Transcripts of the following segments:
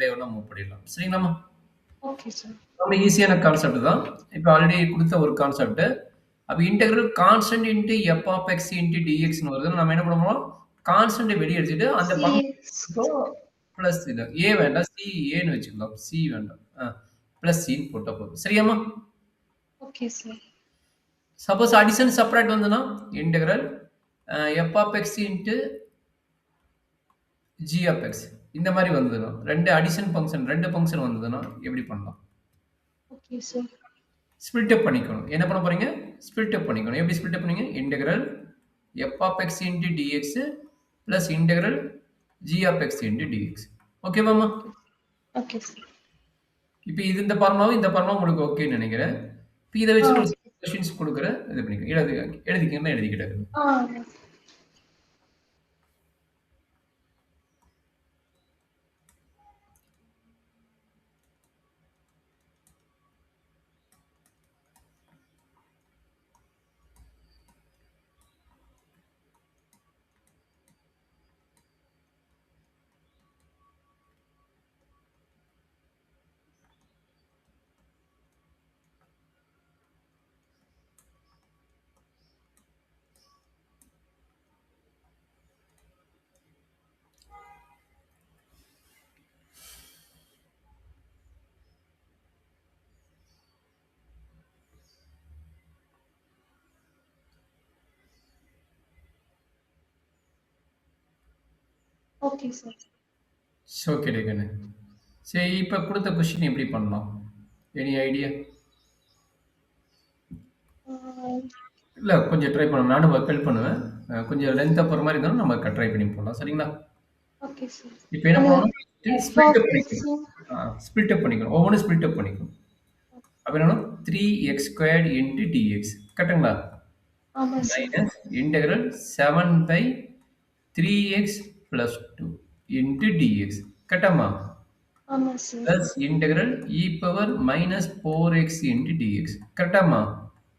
By 1 move பண்ணிடலாம். சரிங்களாம்மா? Okay sir. ரொம்ப ஈஸியான கான்செப்ட் தான். இப்போ ஆல்ரெடி குடுத்த ஒரு கான்செப்ட். அப்ப integral constant into F of X into டிஎக்ஸ்ன்னு வருதுன்னா நம்ம என்ன பண்ணுவோம்? கான்ஸ்டன்ட்ட வெளிய எடுத்துட்டு அந்த பங்கு பிளஸ் இது. ஏ வேண்டாம். சி ஏன்னு வச்சுக்கலாம். சி வேண்டாம். பிளஸ் சின்னு போட்டா போதும். சரியாம்மா? Okay sir. Suppose addition separate வந்ததுன்னா integral F of X into G of X இந்த மாதிரி வந்ததுன்னா 2 அடிஷன் ஃபங்க்ஷன் 2 ஃபங்க்ஷன் வந்ததுன்னா எப்படி பண்ணலாம்? Okay sir. ஸ்பிளிட் அப் பண்ணிக்கணும். என்ன பண்ண போறீங்க? ஸ்பிளிட் அப் பண்ணிக்கணும். எப்படி ஸ்பிளிட் அப் பண்ணீங்க? Integral F of X into DX plus integral G of X into DX. ஓகேவாம்மா? Okay sir. இப்போ இது இந்த ஃபார்முலாவும் இந்த ஃபார்முலா உங்களுக்கு ஓகேன்னு நினைக்கிறேன். இப்போ இதை வச்சு ஒரு கொஸ்டின்ஸ் கொடுக்குறேன். இது பண்ணிக்க எழுதிக்கணும்னா எழுதிக்கிட்டாங்க. Okay sir. ஓகே டேகனு. சரி இப்போ கொடுத்த கொஸ்டின் எப்படி பண்ணலாம்? Any idea? இல்லை கொஞ்சம் ட்ரை பண்ணணும். நானும் ஹெல்ப் பண்ணுவேன். கொஞ்சம் லென்த்தாக போகிற மாதிரி இருந்தாலும் நம்ம ட்ரை பண்ணி போடலாம். சரிங்களா? Okay sir. இப்போ என்ன பண்ணணும்? ஸ்பிளிட் அப் பண்ணிக்கணும். ஸ்பிளிட் அப் பண்ணிக்கணும். ஒவ்வொன்றும் ஸ்பிளிட் அப் பண்ணிக்கணும். அப்போ என்னன்னா 3x² இன்டு டிஎக்ஸ் கரெக்டுங்களா? Minus integral 7 by 3x plus 2 into dx கரெக்டாமா? ஆமா sir. Plus integral e power minus 4x into dx கரெக்டாமா?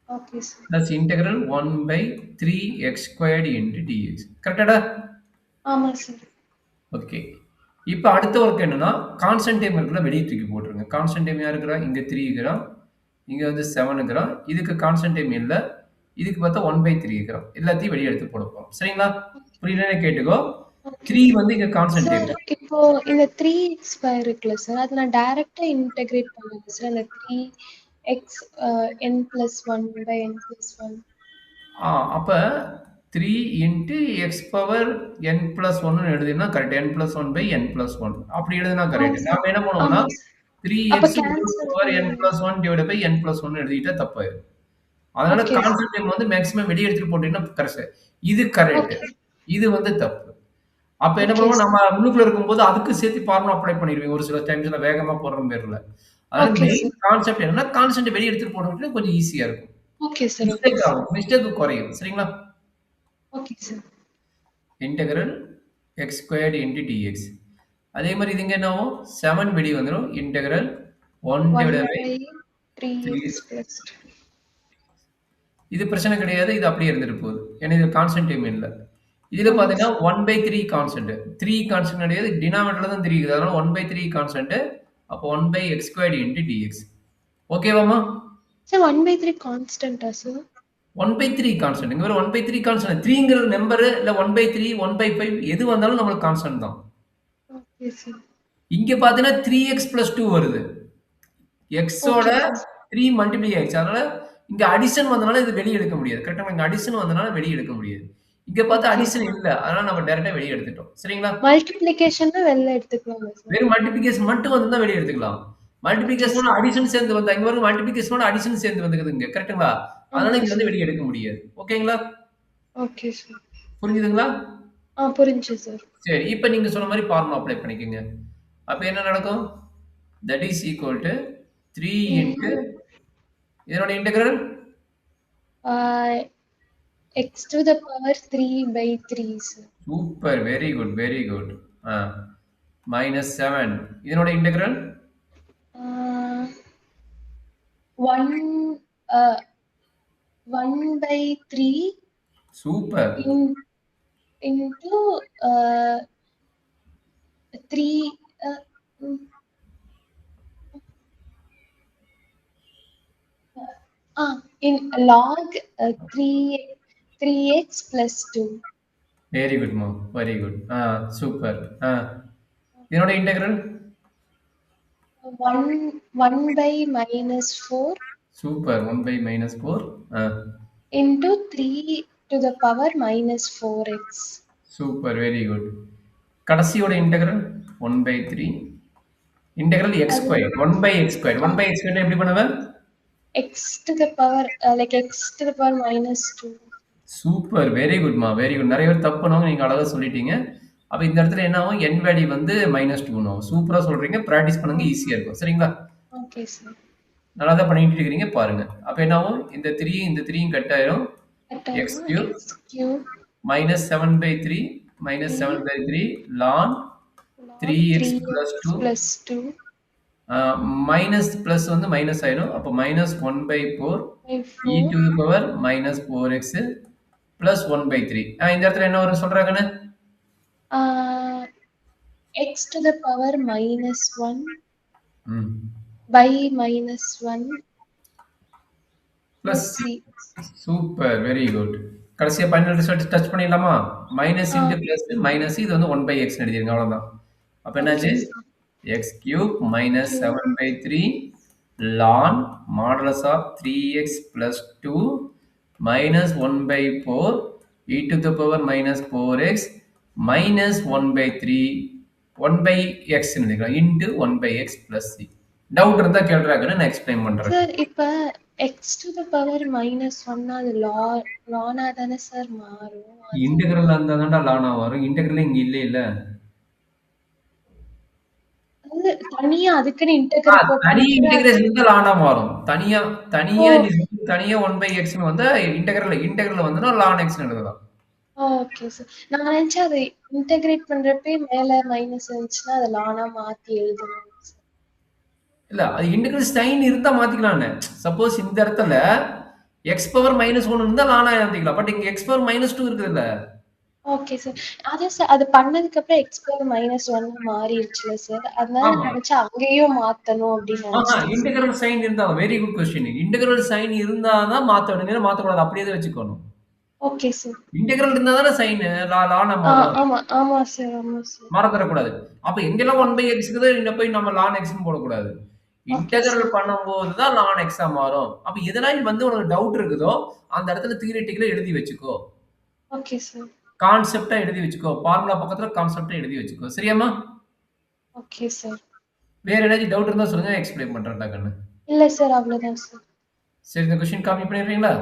ஓகே sir. Plus integral 1 by 3x² into dx கரெக்டாடா? ஆமா சார். ஓகே. இப்போ அடுத்த ஒர்க் என்னன்னா கான்ஸ்டன்ட் டைம் இருக்குல்ல வெளியே தூக்கி போட்டுருங்க. கான்ஸ்டன்ட் டைம் யார் இருக்கிறா? இங்கே 3 இருக்கிறான், இங்கே வந்து 7 இருக்கிறான். இதுக்கு கான்ஸ்டன்ட் டைம் இல்லை, இதுக்கு பார்த்தா 1/3 இருக்கிறான். எல்லாத்தையும் வெளியே எடுத்து போட போகிறோம். சரிங்களா? புரியலன்னு கேட்டுக்கோ. 3 வந்து இங்க கான்ஸ்டன்ட் டைம். இப்போ இந்த 3x² இருக்குல்ல சார், அது நான் டைரக்டா இன்டகிரேட் பண்ணுவேன் சார். அந்த 3x n+1/n+1. அப்ப 3 into x power n+1 எழுதினா கரெக்ட். n+1/n+1 அப்படி எழுதினா கரெக்ட். நாம என்ன பண்ணுவோம்னா 3x power n+1 divided by n+1 எழுதிட்டா தப்பாயிரும். அதனால கான்ஸ்டன்ட் டைம் வந்து மேக்ஸிமம் வெளியே எடுத்துட்டு போட்டீங்கன்னா கரெக்ட். இது கரெக்ட், இது வந்து தப்பு. அப்ப என்ன பண்ணுவோம், நம்ம உள்ளுக்குள்ள இருக்கும்போது அதுக்கு சேர்த்து ஃபார்முலா அப்ளை பண்ணிடுவீங்க. ஒரு சில டைம்ஸ்ல வேகமா போடுற பேர்ல. அதனால மெயின் கான்செப்ட் என்னன்னா கான்ஸ்டன்ட் வெளிய எடுத்துட்டு போடுறது கொஞ்சம் ஈஸியா இருக்கும். Okay sir. மிஸ்டேக் குறையும். சரிங்களா? Okay sir. Integral x² into dx. அதே மாதிரி இதுங்க என்னவோ 7 வெளிய வந்துரும். Integral 1 divided by 3x plus 2. இது பிரச்சனை கிடையாது. இது அப்படியே இருந்துட்டு போகுது. ஏன்னா இது கான்ஸ்டன்ட் டைம் இல்ல. இதுல பாத்தீங்கன்னா 1/3 கான்ஸ்டன்ட். 3 கான்ஸ்டன்ட் கிடையாது. டினாமினேட்டர்ல தான் 3 இருக்குது. அதனால 1/3 கான்ஸ்டன்ட். அப்போ 1/x² into dx. ஓகேவாமா? சார் 1/3 கான்ஸ்டன்ட்டா சார்? 1/3 கான்ஸ்டன்ட். இங்க வர 1/3 கான்ஸ்டன்ட். 3ங்கிற நம்பர் இல்ல 1/3, 1/5 எது வந்தாலும் நமக்கு கான்ஸ்டன்ட் தான். Okay sir. இங்க பாத்தீங்கன்னா 3x plus 2 வருது. x ஓட 3 மல்டிப்ளை ஆயிடுச்சு. அதனால இங்க அடிஷன் வந்தனால இது வெளிய எடுக்க முடியாது. கரெக்ட்டா? இங்க அடிஷன் வந்தனால வெளிய எடுக்க முடியாது. இங்க பார்த்தா அடிஷன் இல்ல. அதனால நம்ம டைரக்டா வெளிய எடுத்துட்டோம். சரிங்களா? மல்டிப்ளிகேஷன் வெளிய எடுத்துக்கலாம் சார். வெறும் மல்டிப்ளிகேஷன் மட்டும் வந்தா வெளிய எடுத்துக்கலாம். மல்டிப்ளிகேஷனோட அடிஷன் சேர்ந்து வந்தா இங்க வரும் மல்டிப்ளிகேஷனோட அடிஷன் சேர்ந்து வந்துக்குதுங்க. கரெக்ட்டுங்களா? அதனால இங்க வந்து வெளிய எடுக்க முடியாது. ஓகேங்களா? Okay sir. புரிஞ்சுதுங்களா? புரிஞ்சுது சார். சரி, இப்போ நீங்க சொன்ன மாதிரி ஃபார்முலா அப்ளை பண்ணிக்கங்க. அப்ப என்ன நடக்கும்? that is equal to 3 into இதனோட integral x to the power 3/3 sir. Super, very good, very good. Minus 7. இதனோட integral 1/3. Super. Into 3 in log 3x plus 2. Very குட்மா, வெரி குட். சூப்பர். இதனோட integral 1 by minus 4 super. 1 by minus 4 into 3 to the power minus 4x. Super, very good. கடைசியோட integral 1 by 3 integral x அது square 1 by x square 1 by x square எப்படி பண்ணுவ? x to the power like x to the power minus 2. Super, very குட்மா, very good. நிறைய பேர் தப்பு பண்ணுவாங்க, நீங்க அழகா சொல்லிட்டீங்க. அப்ப இந்த இடத்துல என்ன ஆகும்? n வேல்யூ வந்து -2 ஆகும். சூப்பரா சொல்றீங்க. பிராக்டிஸ் பண்ணுங்க, ஈஸியா இருக்கும். சரிங்களா? Okay, sir. நல்லா தான் பண்ணிட்டு இருக்கிறீங்க, பாருங்க. அப்ப என்ன ஆகும்? இந்த 3 இந்த 3 கட் ஆயிரும். x cube X cube minus 7 by 3 minus 7 3 by 3 ln log 3x plus 3x 2 plus 2 minus plus வந்து மைனஸ் ஆயிடும். அப்போ -1/4 by e 4 to the power -4x plus 1/3. இந்த இடத்துல என்ன வரும் சொல்றாங்கன்னு? x to the power minus 1 ம். by minus 1 plus plus 3. Super, very good. கடைசியா ஃபைனல் ரிசல்ட் டச் பண்ணிடலாமா? Minus Ah, into plus minus இது வந்து 1/x எழுதிருங்க, அவ்வளவுதான். அப்ப என்னாச்சு? okay, sir. x cube minus Cube 7/3 ln modulus of 3x plus 2 minus 1/4 e to the power minus 4x minus 1/3 1/x into 1/x plus c. Doubt இருந்தா கேள்றாங்கன்னு நான் explain பண்றேன். Sir, இப்ப x to the power minus 1 அது ln தானே sir மாறும்? அது integral இருந்தா தான்டா லானா வரும். இன்டெகிரல் இங்க இல்ல இல்ல. அது தனியா அதுக்குன்னு இன்டெகிரல் தனி போட்டாலும் கூட அது இன்டெகிரேஷன் தான் லானா மாறும். தனியா ஓ தனியா நீ தனியா 1/x ன்னு வந்தா இன்டெகிரல் வந்துனா ln x ன்னு எழுதலாம். Okay sir. நான் நினைச்சேன் அது இன்டெகிரேட் பண்றப்பே மேல மைனஸ் இருந்துச்சுன்னா அதை லானா மாத்தி எழுதணும். இல்ல அது இன்டெகிரல் சைன் இருந்தா மாத்திக்கலாம்னு. சப்போஸ் இந்த இடத்துல x பவர் -1 இருந்தா லானா எழுதிக்கலாம். பட் இங்க x பவர் -2 இருக்குதுல்ல. Okay sir. அதான் சார் அது பண்ணதுக்கு அப்புறம் x பவர் minus 1 மாறிடுச்சுல சார். அதனால நான் ஆமா. நினைச்சேன் அங்கேயும் மாத்தணும் அப்படின்னு நினைச்சிட்டேன் சார். இன்டெகிரல் சைன் இருந்தா very good question. Integral sign இருந்தா தான் மாத்த வேண்டியது, மாத்தக்கூடாது. அப்படியே தான் வச்சுக்கணும். Okay sir. இன்டெகிரல் இருந்தா தானே சைன் லான மாறும். ஆமா ஆமா சார் ஆமா சார். மறந்துடக்கூடாது. அப்ப எங்கெல்லாம் 1/x இருக்குது இங்க போய் நம்ம ln x ன்னு போடக்கூடாது. Okay integral sir. பண்ணும்போது தான் ln x ஆ மாறும். அப்ப எதெல்லாம் வந்து உனக்கு டவுட் இருக்குதோ அந்த இடத்துல தியரிட்டிக்கலா எழுதி வச்சுக்கோ. Okay sir. கான்செப்ட்டா எழுதி வச்சுக்கோ. ஃபார்முலா பக்கத்துல கான்செப்ட்டா எழுதி வச்சுக்கோ. சரியாம்மா? Okay sir. வேற ஏதாச்சும் டவுட் இருந்தா சொல்லுங்க, எக்ஸ்பிளைன் பண்றேன்டா கண்ணு. இல்ல சார் அவ்வளவுதான் சார். சரி, இந்த கொஸ்டின் காப்பி பண்ணிடுறீங்களா?